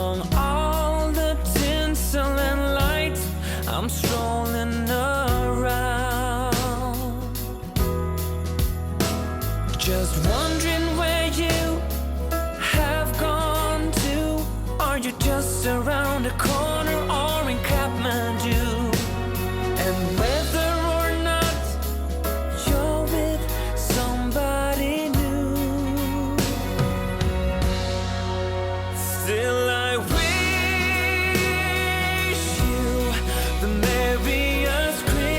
Among all the tinsel and lights, I'm strolling around, just wondering where you have gone to. Are you just around the corner or in Kathmandu? And whether or not you're with somebody new, still I wish you the merriest Christmas.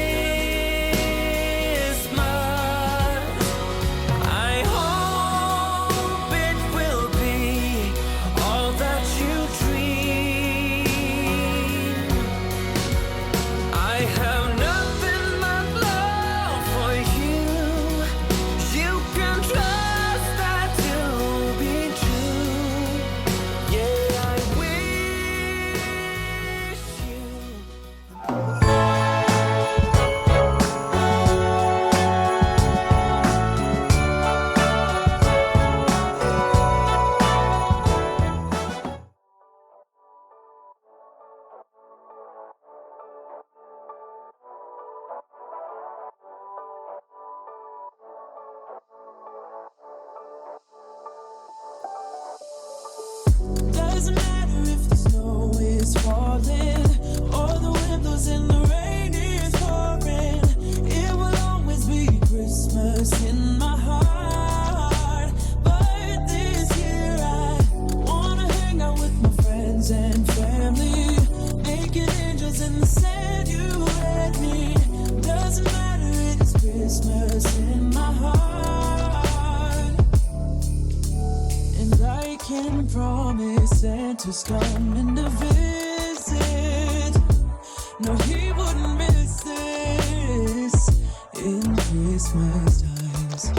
I hope it will be all that you dream. I have nothing but love for you. You can trust that to be true. Yeah, I wish you. Doesn't matter if the snow is falling or the windows and the rain is pouring. It will always be Christmas in my heart. But this year I wanna hang out with my friends and family, making angels in the sand. You and me. Doesn't matter, it's Christmas in my heart. And I can promise Santa's coming to visit. No, he wouldn't miss this in Christmas times.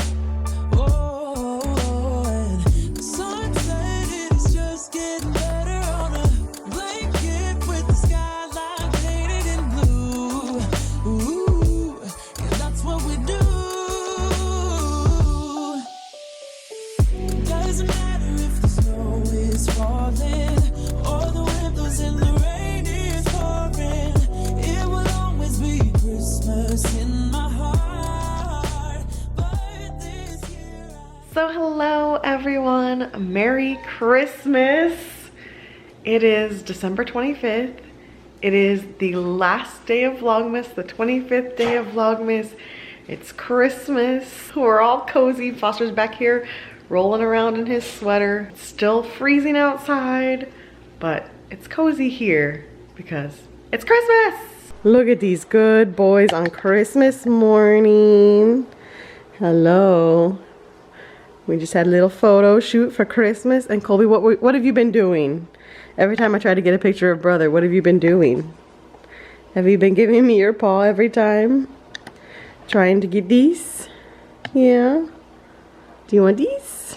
Oh, and the sun said it's just getting better on a blanket with the skyline painted in blue. Ooh, yeah, that's what we do. Doesn't matter if the snow is falling or the windows and the rain is pouring. It will always be Christmas in my heart. But this year So hello everyone, Merry Christmas. It is December 25th. It is the last day of Vlogmas, the 25th day of Vlogmas. It's Christmas. We're all cozy. Foster's back here rolling around in his sweater. It's still freezing outside, but it's cozy here because it's Christmas. Look at these good boys on Christmas morning. Hello. We just had a little photo shoot for Christmas. And Colby, what have you been doing? Every time I try to get a picture of brother, what have you been doing? Have you been giving me your paw every time? Trying to get these? Yeah. Do you want these?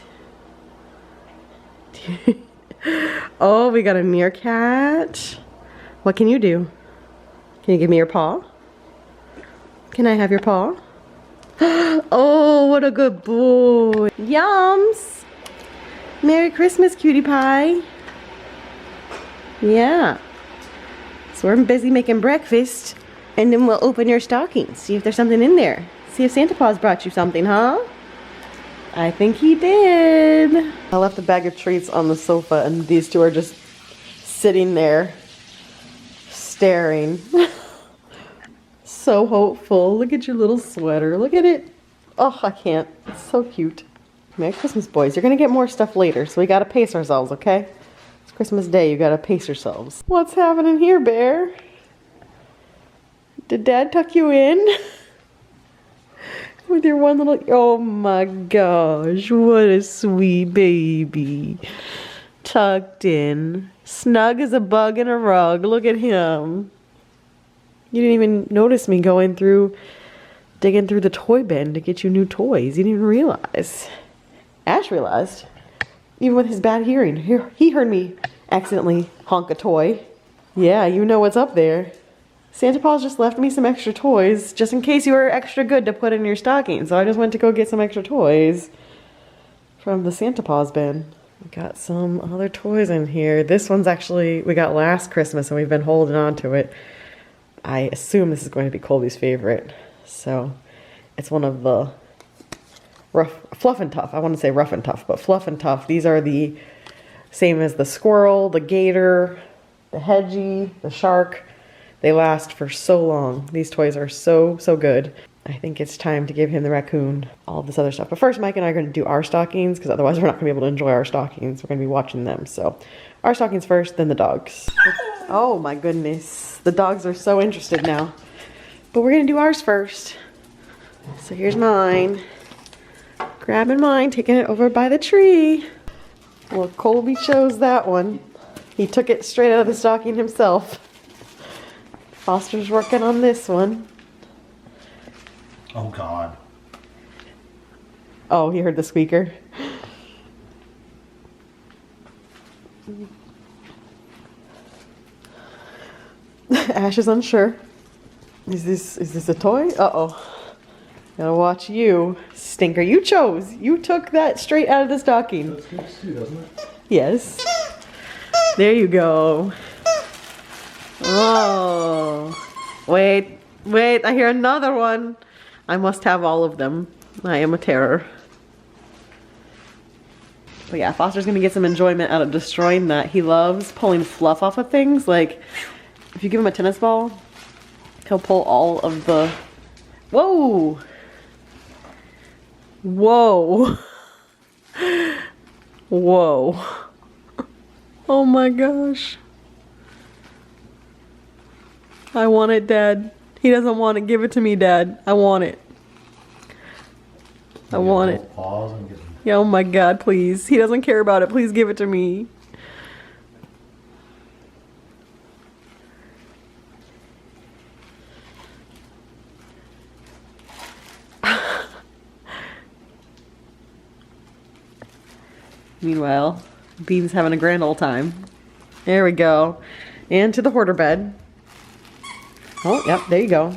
Oh, we got a meerkat. What can you do? Can you give me your paw? Can I have your paw? Oh, what a good boy. Yums. Merry Christmas, cutie pie. Yeah. So we're busy making breakfast, and then we'll open your stockings. See if there's something in there. See if Santa Paws brought you something, huh? I think he did. I left a bag of treats on the sofa, and these two are just sitting there staring. So hopeful. Look at your little sweater. Look at it. Oh, I can't. It's so cute. Merry Christmas, boys. You're gonna get more stuff later, so we gotta pace ourselves, okay? It's Christmas Day. You gotta pace yourselves. What's happening here, Bear? Did Dad tuck you in? With your one little... Oh my gosh. What a sweet baby. Tucked in. Snug as a bug in a rug. Look at him. You didn't even notice me going through, digging through the toy bin to get you new toys. You didn't even realize. Ash realized, even with his bad hearing. He heard me accidentally honk a toy. Yeah, you know what's up there. Santa Paws just left me some extra toys, just in case you were extra good to put in your stocking. So I just went to go get some extra toys from the Santa Paws bin. We got some other toys in here. This one's actually, we got last Christmas and we've been holding on to it. I assume this is going to be Colby's favorite. So it's one of the Fluff and Tough. I want to say Rough and Tough, but Fluff and Tough. These are the same as the squirrel, the gator, the hedgie, the shark. They last for so long. These toys are so, so good. I think it's time to give him the raccoon, all of this other stuff. But first, Mike and I are going to do our stockings, because otherwise we're not going to be able to enjoy our stockings. We're going to be watching them. So our stockings first, then the dogs. Oh my goodness. The dogs are so interested now. But we're going to do ours first. So here's mine. Grabbing mine, taking it over by the tree. Well, Colby chose that one. He took it straight out of the stocking himself. Foster's working on this one. Oh God. Oh, he heard the squeaker. Ash is unsure. Is this a toy? Uh-oh. Gotta watch you. Stinker, you chose. You took that straight out of the stocking. That's good too, doesn't it? Yes. There you go. Oh. Wait, I hear another one. I must have all of them. I am a terror. But yeah, Foster's gonna get some enjoyment out of destroying that. He loves pulling fluff off of things. Like, if you give him a tennis ball, he'll pull all of the... Whoa! Whoa! Whoa. Oh my gosh. I want it, Dad. He doesn't want it. Give it to me, Dad. I want it. I want it. Paws and get... Yeah, oh my God, please. He doesn't care about it. Please give it to me. Meanwhile, Bean's having a grand old time. There we go. And to the hoarder bed. Oh, yep, there you go.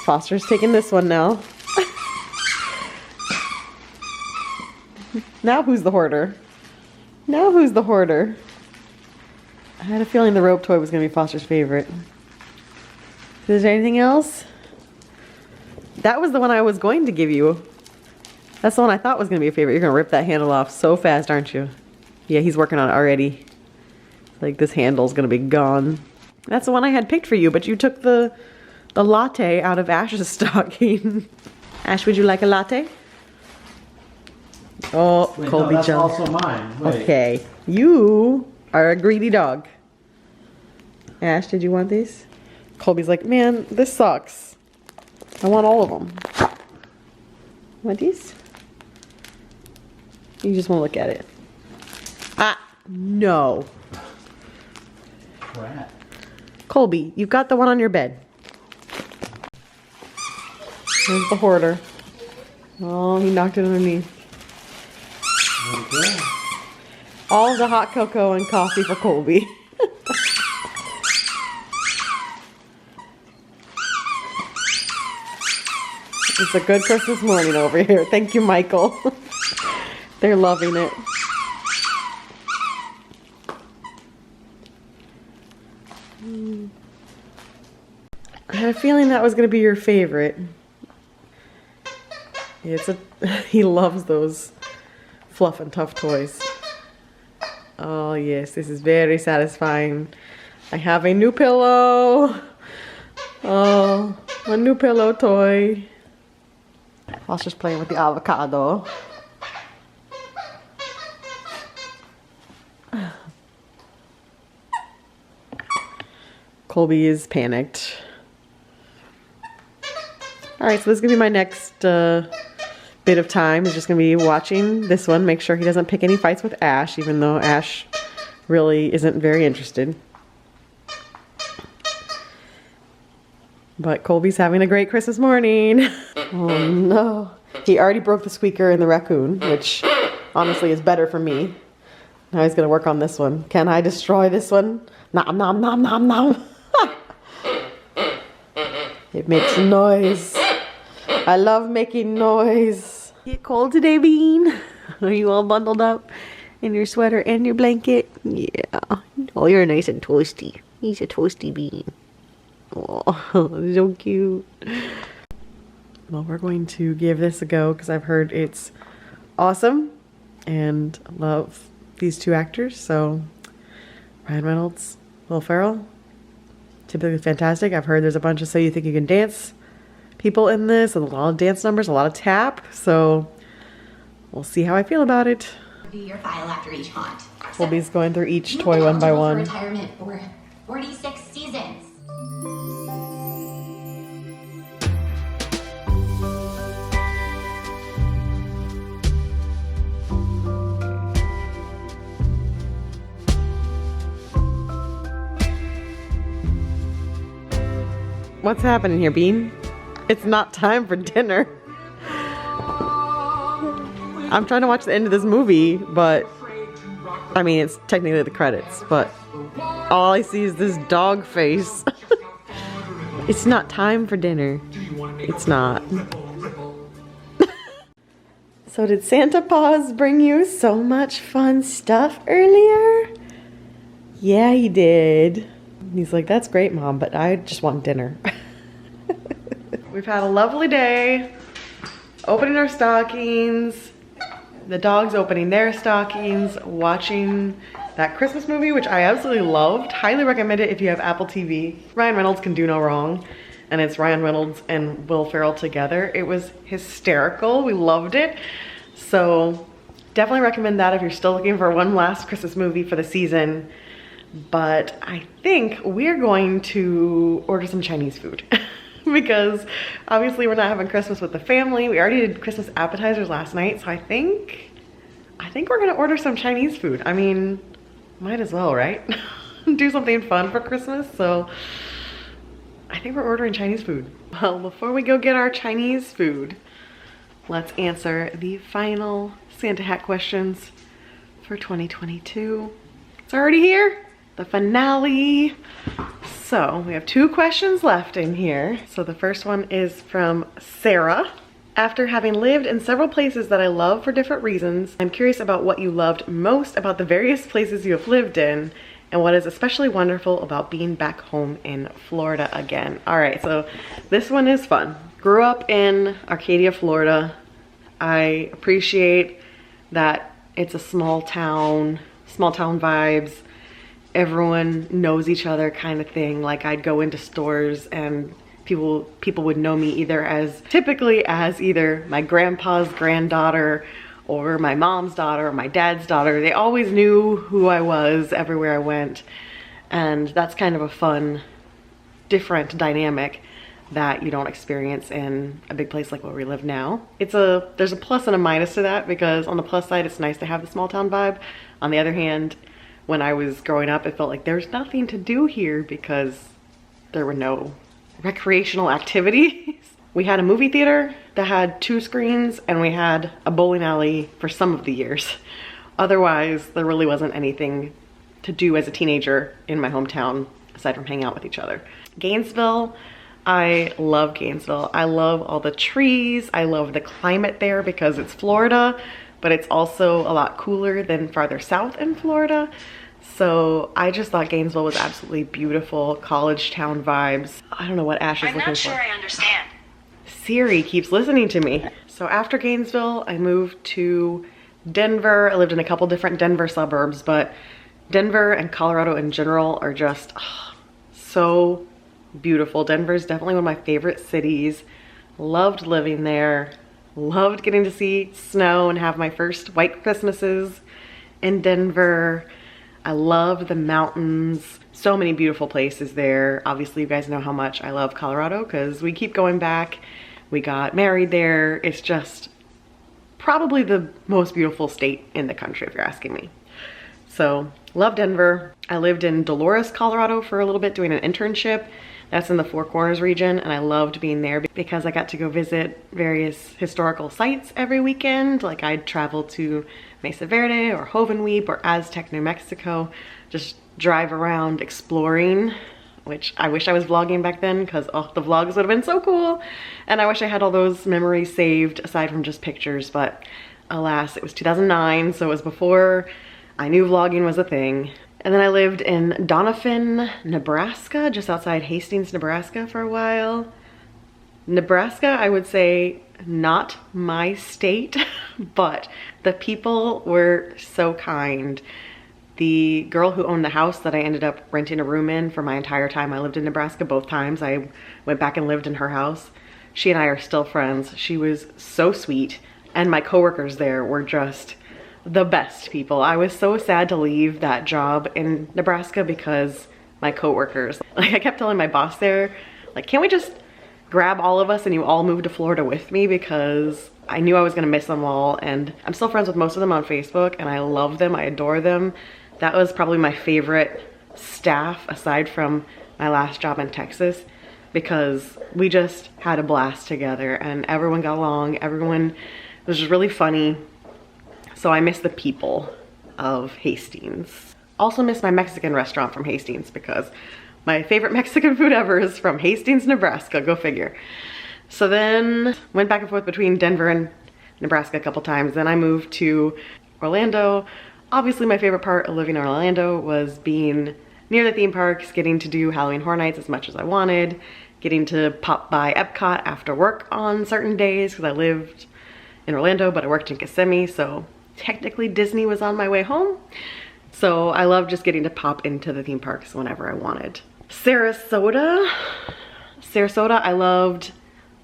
Foster's taking this one now. Now who's the hoarder? Now who's the hoarder? I had a feeling the rope toy was going to be Foster's favorite. Is there anything else? That was the one I was going to give you. That's the one I thought was going to be a favorite. You're going to rip that handle off so fast, aren't you? Yeah, he's working on it already. Like, this handle's going to be gone. That's the one I had picked for you, but you took the latte out of Ash's stocking. Ash, would you like a latte? Oh, Wait, Colby no, that's jumped. also mine. Wait. Okay, you are a greedy dog. Ash, did you want these? Colby's like, man, this sucks. I want all of them. Want these? You just want to look at it. Ah, no. Crap. Colby, you've got the one on your bed. There's the hoarder. Oh, he knocked it underneath. Okay. All the hot cocoa and coffee for Colby. It's a good Christmas morning over here. Thank you, Michael. They're loving it. I had a feeling that was going to be your favorite. He loves those Fluff and Tough toys. Oh yes, this is very satisfying. I have a new pillow. Oh, a new pillow toy. Foster's playing with the avocado. Colby is panicked. Alright, so this is going to be my next bit of time. Is just going to be watching this one. Make sure he doesn't pick any fights with Ash, even though Ash really isn't very interested. But Colby's having a great Christmas morning. Oh no. He already broke the squeaker and the raccoon, which honestly is better for me. Now he's going to work on this one. Can I destroy this one? Nom nom nom nom nom. It makes noise. I love making noise. Get cold today, Bean? Are you all bundled up? And your sweater and your blanket? Yeah. Oh, you're nice and toasty. He's a toasty bean. Oh, so cute. Well, we're going to give this a go because I've heard it's awesome and love these two actors. So Ryan Reynolds, Will Ferrell, typically fantastic. I've heard there's a bunch of So You Think You Can Dance people in this, and a lot of dance numbers, a lot of tap. So we'll see how I feel about it. Review your file after each haunt. Colby's going through each toy one by one. Retirement for 46 seasons. What's happening here, Bean? It's not time for dinner. I'm trying to watch the end of this movie, but I mean, it's technically the credits, but all I see is this dog face. It's not time for dinner. It's not. So did Santa Paws bring you so much fun stuff earlier? Yeah, he did. He's like, that's great, Mom, but I just want dinner. We've had a lovely day opening our stockings, the dogs opening their stockings, watching that Christmas movie, which I absolutely loved. Highly recommend it if you have Apple TV. Ryan Reynolds can do no wrong, and it's Ryan Reynolds and Will Ferrell together. It was hysterical. We loved it. So definitely recommend that if you're still looking for one last Christmas movie for the season. But I think we're going to order some Chinese food because obviously we're not having Christmas with the family. We already did Christmas appetizers last night, so I think we're gonna order some Chinese food. I mean, might as well, right? Do something fun for Christmas, so I think we're ordering Chinese food. Well, before we go get our Chinese food, let's answer the final Santa hat questions for 2022. It's already here. The finale. So we have 2 questions left in here. So the first one is from Sarah. After having lived in several places that I love for different reasons, I'm curious about what you loved most about the various places you have lived in and what is especially wonderful about being back home in Florida again. All right, so this one is fun. Grew up in Arcadia, Florida. I appreciate that it's a small town vibes. Everyone knows each other kind of thing. Like I'd go into stores and people would know me typically as either my grandpa's granddaughter or my mom's daughter or my dad's daughter. They always knew who I was everywhere I went. And that's kind of a fun, different dynamic that you don't experience in a big place like where we live now. There's a plus and a minus to that, because on the plus side, it's nice to have the small town vibe. On the other hand, when I was growing up, it felt like there's nothing to do here because there were no recreational activities. We had a movie theater that had 2 screens, and we had a bowling alley for some of the years. Otherwise, there really wasn't anything to do as a teenager in my hometown aside from hang out with each other. Gainesville, I love Gainesville. I love all the trees. I love the climate there because it's Florida, but it's also a lot cooler than farther south in Florida. So I just thought Gainesville was absolutely beautiful. College town vibes. I don't know what Ash is looking for. I'm not sure I understand. Siri keeps listening to me. So after Gainesville, I moved to Denver. I lived in a couple different Denver suburbs, but Denver and Colorado in general are just so beautiful. Denver is definitely one of my favorite cities. Loved living there. Loved getting to see snow and have my first white Christmases in Denver. I love the mountains. So many beautiful places there. Obviously, you guys know how much I love Colorado because we keep going back. We got married there. It's just probably the most beautiful state in the country, if you're asking me. So, love Denver. I lived in Dolores, Colorado for a little bit doing an internship. That's in the Four Corners region, and I loved being there because I got to go visit various historical sites every weekend. Like I'd travel to Mesa Verde or Hovenweep or Aztec, New Mexico, just drive around exploring, which I wish I was vlogging back then because the vlogs would have been so cool. And I wish I had all those memories saved aside from just pictures, but alas, it was 2009, so it was before I knew vlogging was a thing. And then I lived in Doniphan, Nebraska, just outside Hastings, Nebraska for a while. Nebraska, I would say, not my state, but the people were so kind. The girl who owned the house that I ended up renting a room in for my entire time I lived in Nebraska, both times I went back and lived in her house. She and I are still friends. She was so sweet, and my coworkers there were just the best people. I was so sad to leave that job in Nebraska because my coworkers, like I kept telling my boss there, like, can't we just grab all of us and you all move to Florida with me, because I knew I was gonna miss them all. And I'm still friends with most of them on Facebook, and I love them, I adore them. That was probably my favorite staff aside from my last job in Texas, because we just had a blast together and everyone got along. Everyone was just really funny. So I miss the people of Hastings. Also miss my Mexican restaurant from Hastings, because my favorite Mexican food ever is from Hastings, Nebraska, go figure. So then went back and forth between Denver and Nebraska a couple times. Then I moved to Orlando. Obviously my favorite part of living in Orlando was being near the theme parks, getting to do Halloween Horror Nights as much as I wanted, getting to pop by Epcot after work on certain days, because I lived in Orlando but I worked in Kissimmee, so technically Disney was on my way home. So I love just getting to pop into the theme parks whenever I wanted. Sarasota, I loved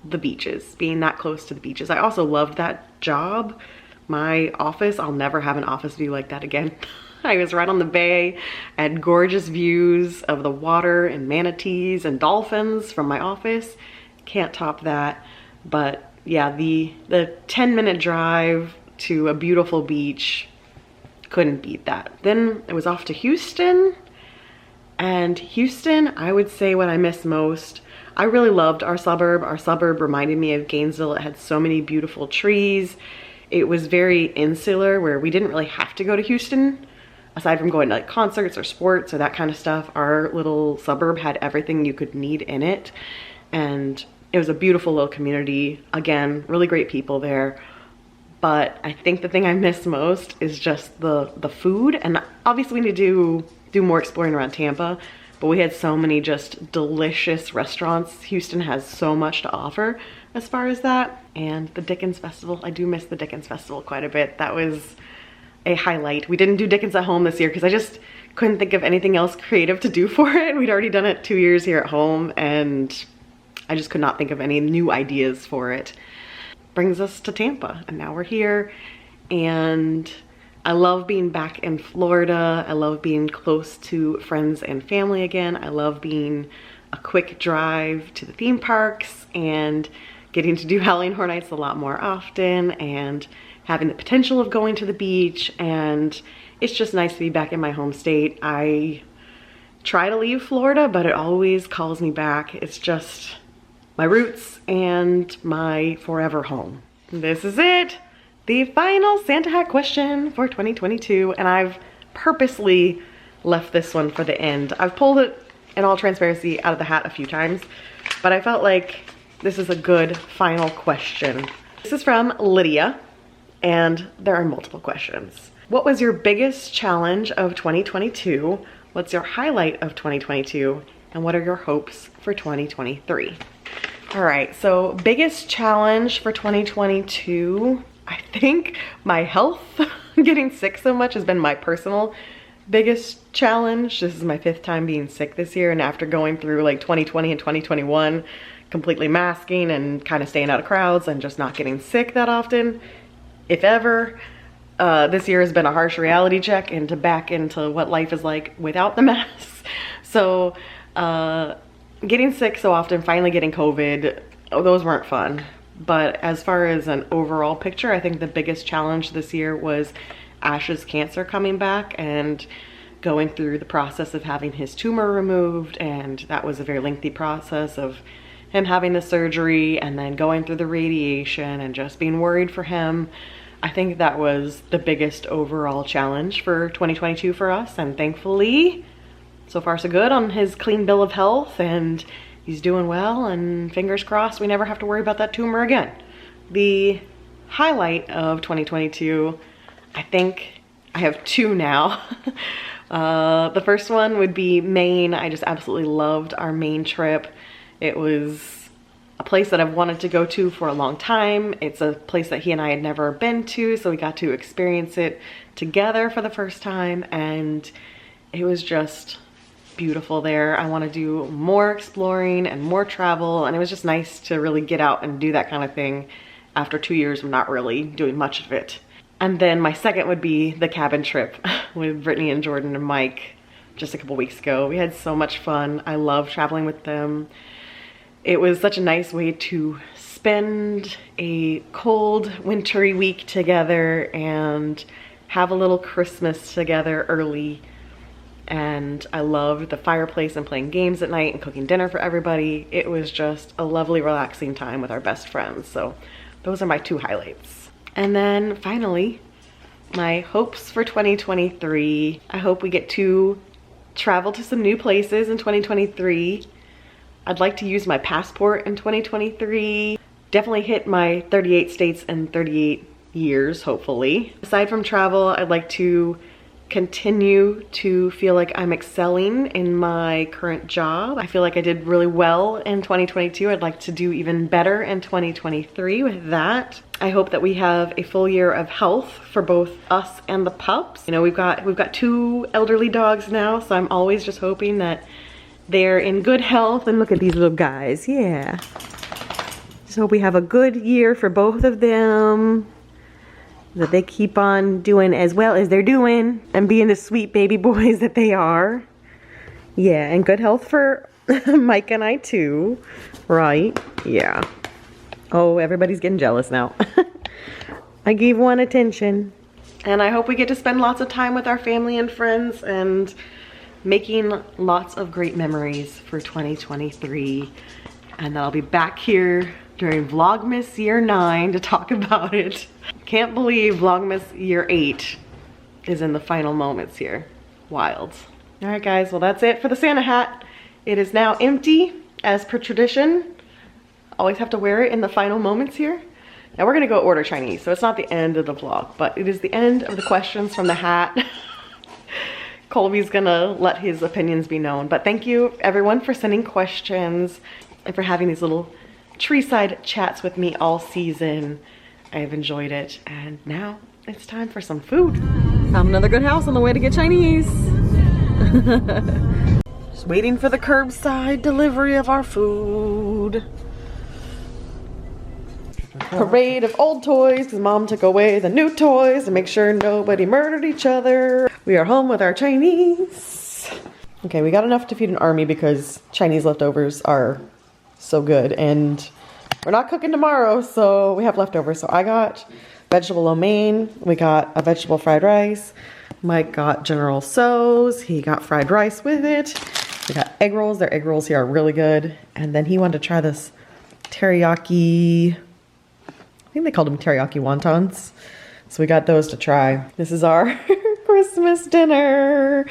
the beaches, being that close to the beaches. I also loved that job. My office, I'll never have an office view like that again. I was right on the bay, I had gorgeous views of the water and manatees and dolphins from my office. Can't top that. But yeah, the 10-minute drive to a beautiful beach, couldn't beat that. Then I was off to Houston, and Houston, I would say what I miss most, I really loved our suburb. Our suburb reminded me of Gainesville. It had so many beautiful trees. It was very insular, where we didn't really have to go to Houston aside from going to like concerts or sports or that kind of stuff. Our little suburb had everything you could need in it, and it was a beautiful little community. Again, really great people there. But I think the thing I miss most is just the food. And obviously we need to do more exploring around Tampa, but we had so many just delicious restaurants. Houston has so much to offer as far as that. And the Dickens Festival, I do miss the Dickens Festival quite a bit. That was a highlight. We didn't do Dickens at home this year because I just couldn't think of anything else creative to do for it. We'd already done it 2 years here at home, and I just could not think of any new ideas for it. Brings us to Tampa, and now we're here, and I love being back in Florida. I love being close to friends and family again. I love being a quick drive to the theme parks and getting to do Halloween Horror Nights a lot more often, and having the potential of going to the beach. And it's just nice to be back in my home state. I try to leave Florida, but it always calls me back. It's just my roots and my forever home. This is it, the final Santa hat question for 2022, and I've purposely left this one for the end. I've pulled it, in all transparency, out of the hat a few times, but I felt like this is a good final question. This is from Lydia, and there are multiple questions. What was your biggest challenge of 2022? What's your highlight of 2022? And what are your hopes for 2023? All right, so biggest challenge for 2022, I think my health. Getting sick so much has been my personal biggest challenge. This is my 5th time being sick this year, and after going through like 2020 and 2021, completely masking and kind of staying out of crowds and just not getting sick that often, if ever, this year has been a harsh reality check back into what life is like without the mask. So getting sick so often, finally getting COVID, those weren't fun. But as far as an overall picture, I think the biggest challenge this year was Ash's cancer coming back and going through the process of having his tumor removed. And that was a very lengthy process of him having the surgery and then going through the radiation and just being worried for him. I think that was the biggest overall challenge for 2022 for us, and thankfully so far so good on his clean bill of health, and he's doing well, and fingers crossed we never have to worry about that tumor again. The highlight of 2022, I think I have two now. The first one would be Maine. I just absolutely loved our Maine trip. It was a place that I've wanted to go to for a long time. It's a place that he and I had never been to, so we got to experience it together for the first time, and it was just beautiful there. I want to do more exploring and more travel, and it was just nice to really get out and do that kind of thing after 2 years of not really doing much of it. And then my second would be the cabin trip with Brittany and Jordan and Mike just a couple weeks ago. We had so much fun. I love traveling with them. It was such a nice way to spend a cold, wintry week together and have a little Christmas together early. And I loved the fireplace and playing games at night and cooking dinner for everybody. It was just a lovely, relaxing time with our best friends. So those are my two highlights. And then finally, my hopes for 2023. I hope we get to travel to some new places in 2023. I'd like to use my passport in 2023. Definitely hit my 38 states in 38 years, hopefully. Aside from travel, I'd like to continue to feel like I'm excelling in my current job. I feel like I did really well in 2022. I'd like to do even better in 2023 with that. I hope that we have a full year of health for both us and the pups. You know, we've got two elderly dogs now, so I'm always just hoping that they're in good health. And look at these little guys, yeah. So we have a good year for both of them, that they keep on doing as well as they're doing and being the sweet baby boys that they are. Yeah, and good health for Mike and I too, right? Yeah. Oh, everybody's getting jealous now. I gave one attention. And I hope we get to spend lots of time with our family and friends and making lots of great memories for 2023. And that I'll be back here during Vlogmas Year 9 to talk about it. Can't believe Vlogmas Year 8 is in the final moments here. Wild. All right, guys, well, that's it for the Santa hat. It is now empty, as per tradition. Always have to wear it in the final moments here. Now we're gonna go order Chinese, so it's not the end of the vlog, but it is the end of the questions from the hat. Colby's gonna let his opinions be known, but thank you everyone for sending questions and for having these little tree-side chats with me all season. I've enjoyed it, and now it's time for some food. Found another good house on the way to get Chinese. Just waiting for the curbside delivery of our food. Parade of old toys, because Mom took away the new toys to make sure nobody murdered each other. We are home with our Chinese. Okay, we got enough to feed an army because Chinese leftovers are so good, and we're not cooking tomorrow, so we have leftovers. So I got vegetable lo mein, we got a vegetable fried rice, Mike got General Tso's, he got fried rice with it, we got egg rolls, their egg rolls here are really good, and then he wanted to try this teriyaki, I think they called them teriyaki wontons, so we got those to try. This is our Christmas dinner.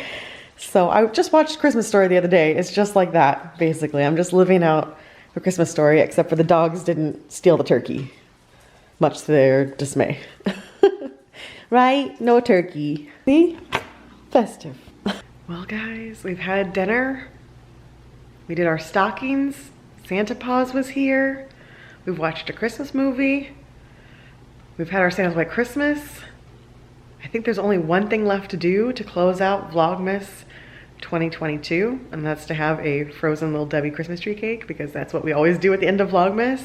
So I just watched Christmas Story the other day. It's just like that, basically. I'm just living out a Christmas Story, except for the dogs didn't steal the turkey, much to their dismay. Right? No turkey. See? Festive. Well, guys, we've had dinner. We did our stockings. Santa Paws was here. We've watched a Christmas movie. We've had our Santa's White Christmas. I think there's only one thing left to do to close out Vlogmas 2022, and that's to have a frozen Little Debbie Christmas tree cake, because that's what we always do at the end of Vlogmas.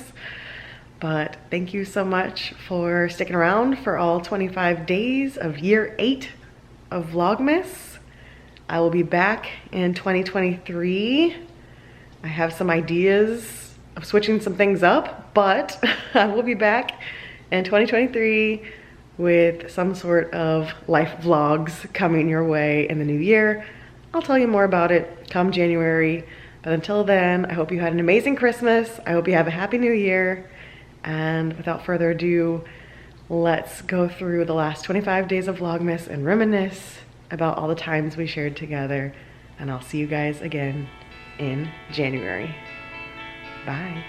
But thank you so much for sticking around for all 25 days of year 8 of Vlogmas. I will be back in 2023. I have some ideas of switching some things up, but I will be back in 2023 with some sort of life vlogs coming your way in the new year. I'll tell you more about it come January, but until then, I hope you had an amazing Christmas. I hope you have a happy new year, and without further ado, let's go through the last 25 days of Vlogmas and reminisce about all the times we shared together, and I'll see you guys again in January. Bye.